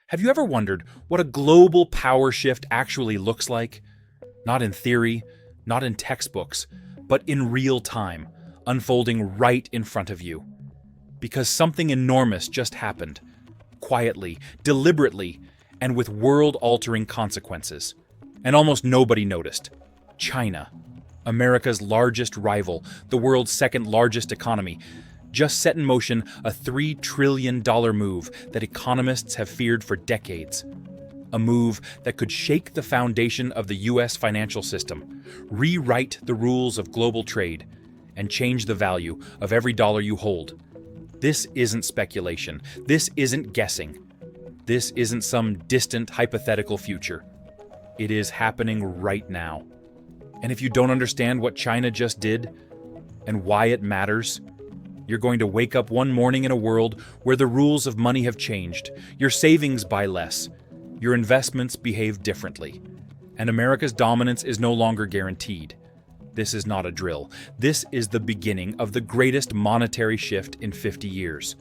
Have you ever wondered what a global power shift actually looks like? Not in theory, not in textbooks, but in real time, unfolding right in front of you. Because something enormous just happened, quietly, deliberately, and with world-altering consequences. And almost nobody noticed. China, America's largest rival, the world's second largest economy, just set in motion a $3 trillion move that economists have feared for decades. A move that could shake the foundation of the US financial system, rewrite the rules of global trade, and change the value of every dollar you hold. This isn't speculation. This isn't guessing. This isn't some distant hypothetical future. It is happening right now. And if you don't understand what China just did and why it matters, you're going to wake up one morning in a world where the rules of money have changed, your savings buy less, your investments behave differently, and America's dominance is no longer guaranteed. This is not a drill. This is the beginning of the greatest monetary shift in 50 years.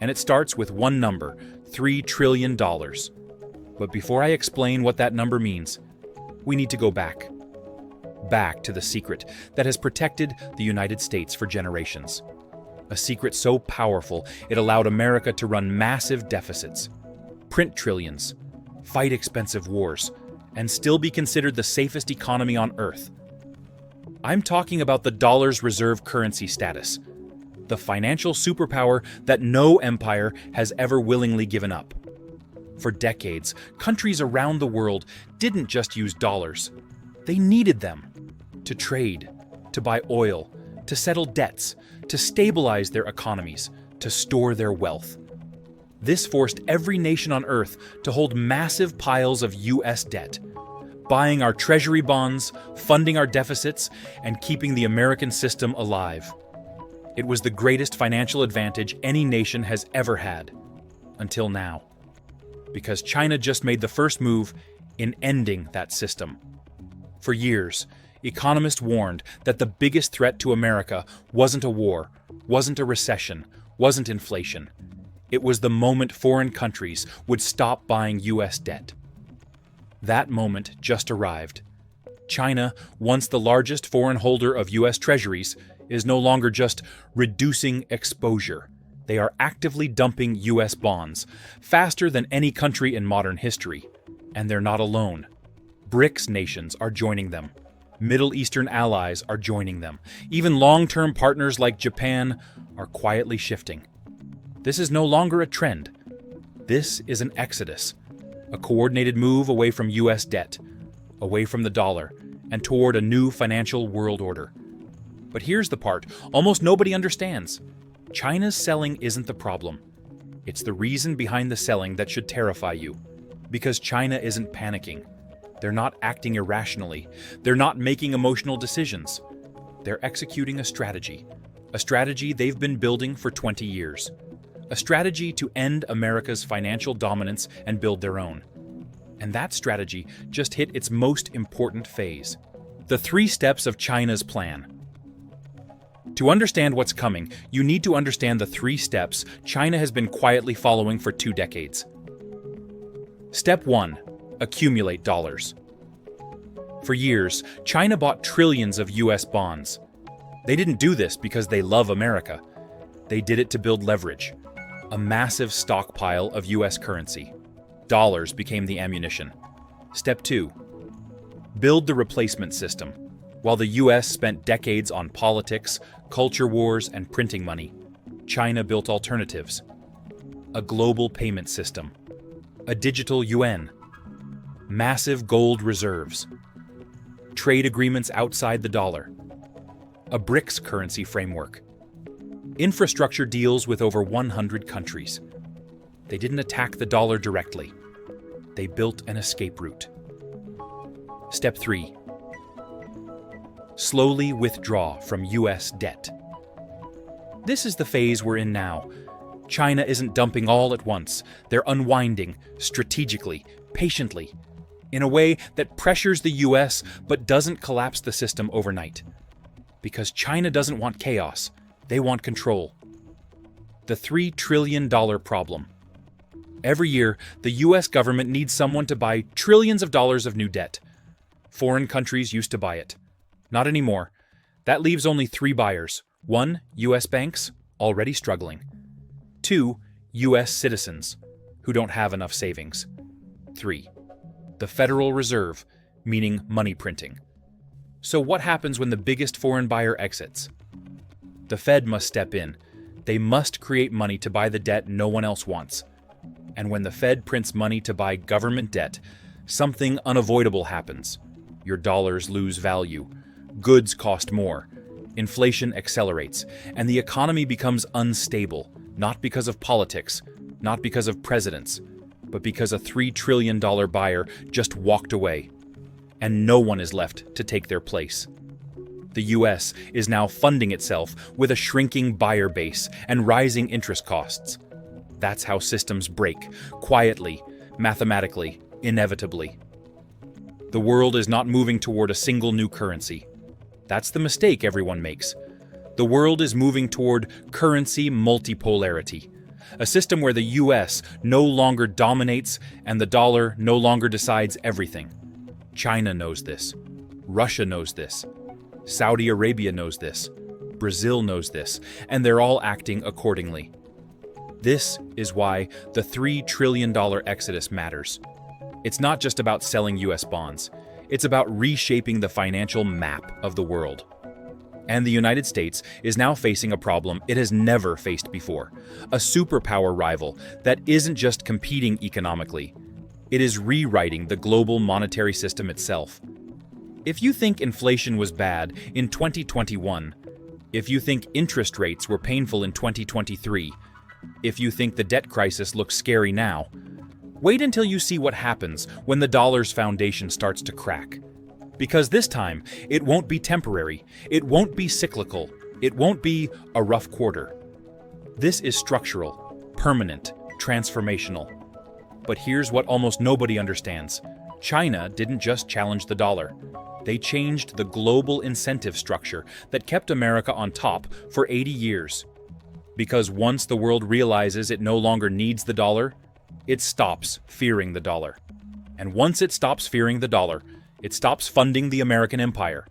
And it starts with one number, $3 trillion. But before I explain what that number means, we need to go back. Back to the secret that has protected the United States for generations. A secret so powerful it allowed America to run massive deficits, print trillions, fight expensive wars, and still be considered the safest economy on Earth. I'm talking about the dollar's reserve currency status, the financial superpower that no empire has ever willingly given up. For decades, countries around the world didn't just use dollars. They needed them to trade, to buy oil, to settle debts, to stabilize their economies, to store their wealth. This forced every nation on Earth to hold massive piles of US debt, buying our Treasury bonds, funding our deficits, and keeping the American system alive. It was the greatest financial advantage any nation has ever had, until now. Because China just made the first move in ending that system. For years, economists warned that the biggest threat to America wasn't a war, wasn't a recession, wasn't inflation. It was the moment foreign countries would stop buying US debt. That moment just arrived. China, once the largest foreign holder of US Treasuries, is no longer just reducing exposure. They are actively dumping US bonds, faster than any country in modern history. And they're not alone. BRICS nations are joining them. Middle Eastern allies are joining them. Even long-term partners like Japan are quietly shifting. This is no longer a trend. This is an exodus, a coordinated move away from US debt, away from the dollar, and toward a new financial world order. But here's the part almost nobody understands. China's selling isn't the problem. It's the reason behind the selling that should terrify you. Because China isn't panicking. They're not acting irrationally. They're not making emotional decisions. They're executing a strategy they've been building for 20 years. A strategy to end America's financial dominance and build their own. And that strategy just hit its most important phase. The 3 steps of China's plan. To understand what's coming, you need to understand the 3 steps China has been quietly following for 2 decades. Step 1. Accumulate dollars. For years, China bought trillions of US bonds. They didn't do this because they love America. They did it to build leverage. A massive stockpile of US currency. Dollars became the ammunition. Step 2. Build the replacement system. While the US spent decades on politics, culture wars, and printing money, China built alternatives. A global payment system. A digital yuan. Massive gold reserves. Trade agreements outside the dollar. A BRICS currency framework. Infrastructure deals with over 100 countries. They didn't attack the dollar directly. They built an escape route. Step 3. Slowly withdraw from US debt. This is the phase we're in now. China isn't dumping all at once. They're unwinding, strategically, patiently, in a way that pressures the US but doesn't collapse the system overnight. Because China doesn't want chaos. They want control. The $3 trillion problem. Every year, the US government needs someone to buy trillions of dollars of new debt. Foreign countries used to buy it. Not anymore. That leaves only three buyers. One, US banks, already struggling. Two, US citizens, who don't have enough savings. Three, the Federal Reserve, meaning money printing. So what happens when the biggest foreign buyer exits? The Fed must step in. They must create money to buy the debt no one else wants. And when the Fed prints money to buy government debt, something unavoidable happens. Your dollars lose value. Goods cost more. Inflation accelerates, and the economy becomes unstable, not because of politics, not because of presidents, but because a $3 trillion buyer just walked away, and no one is left to take their place. The US is now funding itself with a shrinking buyer base and rising interest costs. That's how systems break, quietly, mathematically, inevitably. The world is not moving toward a single new currency. That's the mistake everyone makes. The world is moving toward currency multipolarity, a system where the US no longer dominates and the dollar no longer decides everything. China knows this. Russia knows this. Saudi Arabia knows this. Brazil knows this, and they're all acting accordingly. This is why the $3 trillion exodus matters. It's not just about selling US bonds. It's about reshaping the financial map of the world. And the United States is now facing a problem it has never faced before, a superpower rival that isn't just competing economically. It is rewriting the global monetary system itself. If you think inflation was bad in 2021, if you think interest rates were painful in 2023, if you think the debt crisis looks scary now, wait until you see what happens when the dollar's foundation starts to crack. Because this time, it won't be temporary, it won't be cyclical, it won't be a rough quarter. This is structural, permanent, transformational. But here's what almost nobody understands. China didn't just challenge the dollar. They changed the global incentive structure that kept America on top for 80 years. Because once the world realizes it no longer needs the dollar, it stops fearing the dollar. And once it stops fearing the dollar, it stops funding the American empire.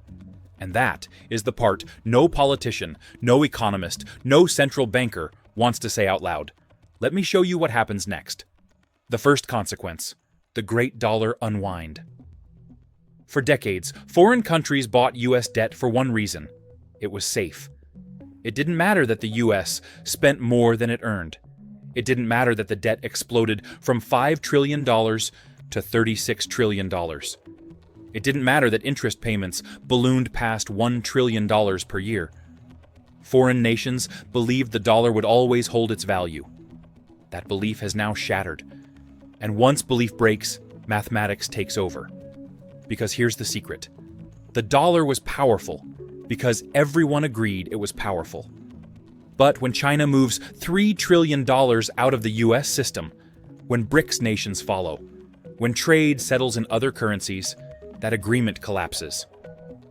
And that is the part no politician, no economist, no central banker wants to say out loud. Let me show you what happens next. The first consequence, the great dollar unwind. For decades, foreign countries bought US debt for one reason. It was safe. It didn't matter that the US spent more than it earned. It didn't matter that the debt exploded from $5 trillion to $36 trillion. It didn't matter that interest payments ballooned past $1 trillion per year. Foreign nations believed the dollar would always hold its value. That belief has now shattered. And once belief breaks, mathematics takes over. Because here's the secret. The dollar was powerful because everyone agreed it was powerful. But when China moves $3 trillion out of the US system, when BRICS nations follow, when trade settles in other currencies, that agreement collapses.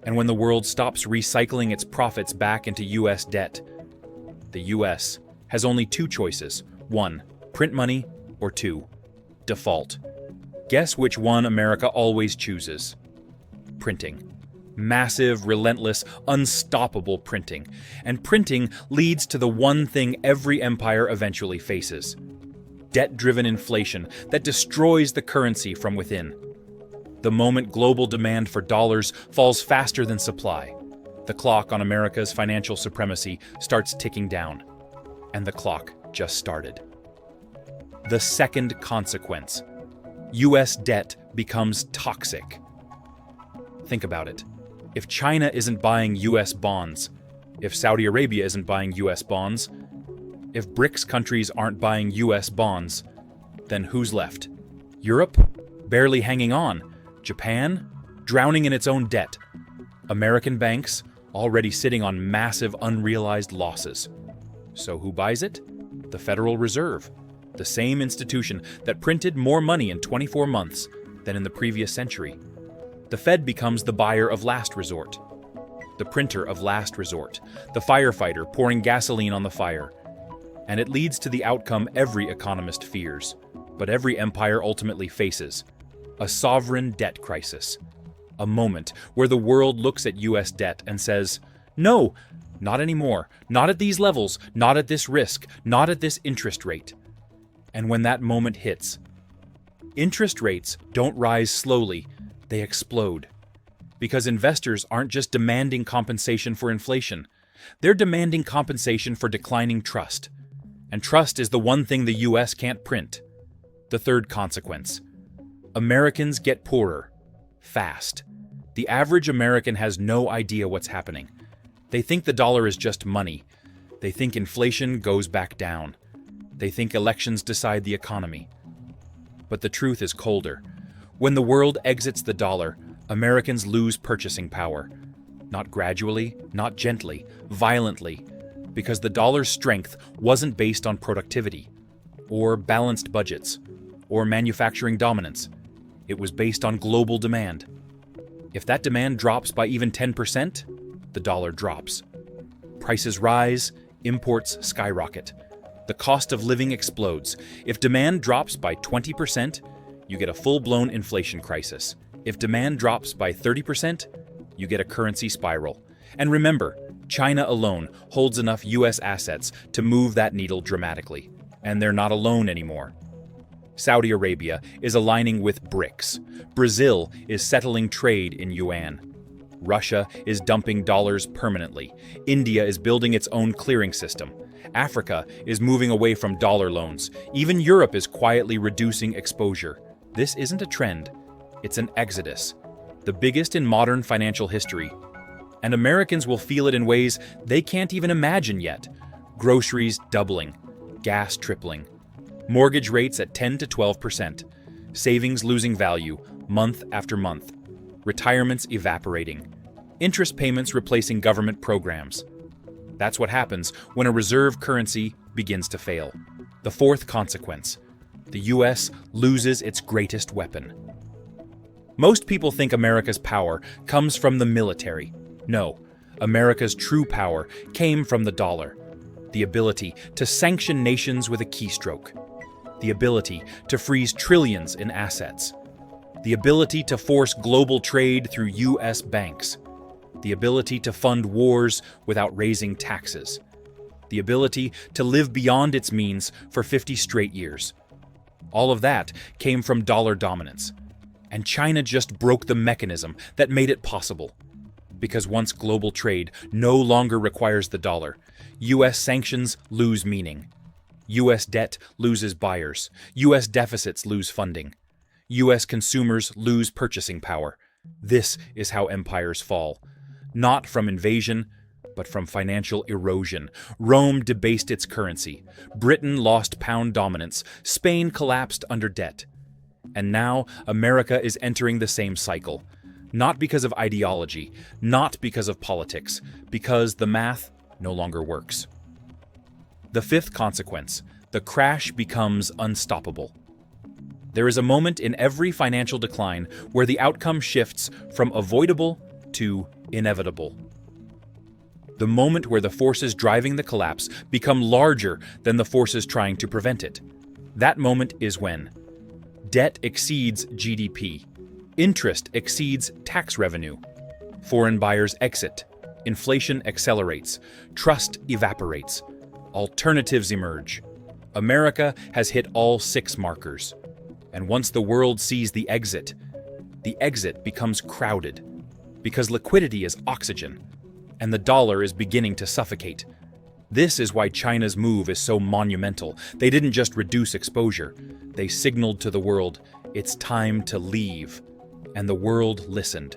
And when the world stops recycling its profits back into US debt, the US has only two choices. One, print money, or two, default. Guess which one America always chooses? Printing. Massive, relentless, unstoppable printing. And printing leads to the one thing every empire eventually faces. Debt-driven inflation that destroys the currency from within. The moment global demand for dollars falls faster than supply, the clock on America's financial supremacy starts ticking down. And the clock just started. The second consequence. US debt becomes toxic. Think about it. If China isn't buying US bonds, if Saudi Arabia isn't buying US bonds, if BRICS countries aren't buying US bonds, then who's left? Europe? Barely hanging on. Japan? Drowning in its own debt. American banks? Already sitting on massive unrealized losses. So who buys it? The Federal Reserve. The same institution that printed more money in 24 months than in the previous century. The Fed becomes the buyer of last resort, the printer of last resort, the firefighter pouring gasoline on the fire. And it leads to the outcome every economist fears, but every empire ultimately faces a sovereign debt crisis. A moment where the world looks at US debt and says, no, not anymore, not at these levels, not at this risk, not at this interest rate. And when that moment hits, interest rates don't rise slowly, they explode. Because investors aren't just demanding compensation for inflation, they're demanding compensation for declining trust. And trust is the one thing the US can't print. The third consequence: Americans get poorer, fast. The average American has no idea what's happening. They think the dollar is just money. They think inflation goes back down. They think elections decide the economy. But the truth is colder. When the world exits the dollar, Americans lose purchasing power. Not gradually, not gently, violently, because the dollar's strength wasn't based on productivity, or balanced budgets, or manufacturing dominance. It was based on global demand. If that demand drops by even 10%, the dollar drops. Prices rise, imports skyrocket. The cost of living explodes. If demand drops by 20%, you get a full-blown inflation crisis. If demand drops by 30%, you get a currency spiral. And remember, China alone holds enough US assets to move that needle dramatically. And they're not alone anymore. Saudi Arabia is aligning with BRICS. Brazil is settling trade in yuan. Russia is dumping dollars permanently. India is building its own clearing system. Africa is moving away from dollar loans. Even Europe is quietly reducing exposure. This isn't a trend. It's an exodus, the biggest in modern financial history. And Americans will feel it in ways they can't even imagine yet. Groceries doubling, gas tripling, mortgage rates at 10 to 12%, savings losing value month after month, retirements evaporating, interest payments replacing government programs. That's what happens when a reserve currency begins to fail. The fourth consequence: the US loses its greatest weapon. Most people think America's power comes from the military. No, America's true power came from the dollar. The ability to sanction nations with a keystroke. The ability to freeze trillions in assets. The ability to force global trade through US banks. The ability to fund wars without raising taxes. The ability to live beyond its means for 50 straight years. All of that came from dollar dominance. And China just broke the mechanism that made it possible. Because once global trade no longer requires the dollar, US sanctions lose meaning. US debt loses buyers. US deficits lose funding. US consumers lose purchasing power. This is how empires fall. Not from invasion, but from financial erosion. Rome debased its currency. Britain lost pound dominance. Spain collapsed under debt. And now America is entering the same cycle. Not because of ideology, not because of politics, because the math no longer works. The fifth consequence: the crash becomes unstoppable. There is a moment in every financial decline where the outcome shifts from avoidable to inevitable. The moment where the forces driving the collapse become larger than the forces trying to prevent it. That moment is when debt exceeds GDP, interest exceeds tax revenue, foreign buyers exit, inflation accelerates, trust evaporates, alternatives emerge. America has hit all 6 markers. And once the world sees the exit becomes crowded, because liquidity is oxygen, and the dollar is beginning to suffocate. This is why China's move is so monumental. They didn't just reduce exposure, they signaled to the world, it's time to leave. And the world listened.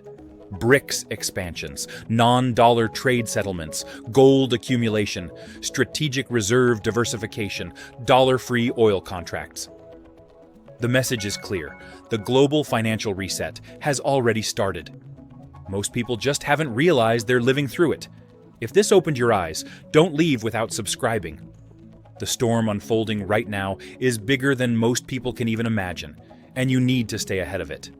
BRICS expansions, non-dollar trade settlements, gold accumulation, strategic reserve diversification, dollar-free oil contracts. The message is clear. The global financial reset has already started. Most people just haven't realized they're living through it. If this opened your eyes, don't leave without subscribing. The storm unfolding right now is bigger than most people can even imagine, and you need to stay ahead of it.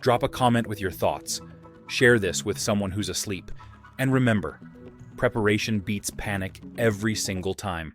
Drop a comment with your thoughts. Share this with someone who's asleep. And remember, preparation beats panic every single time.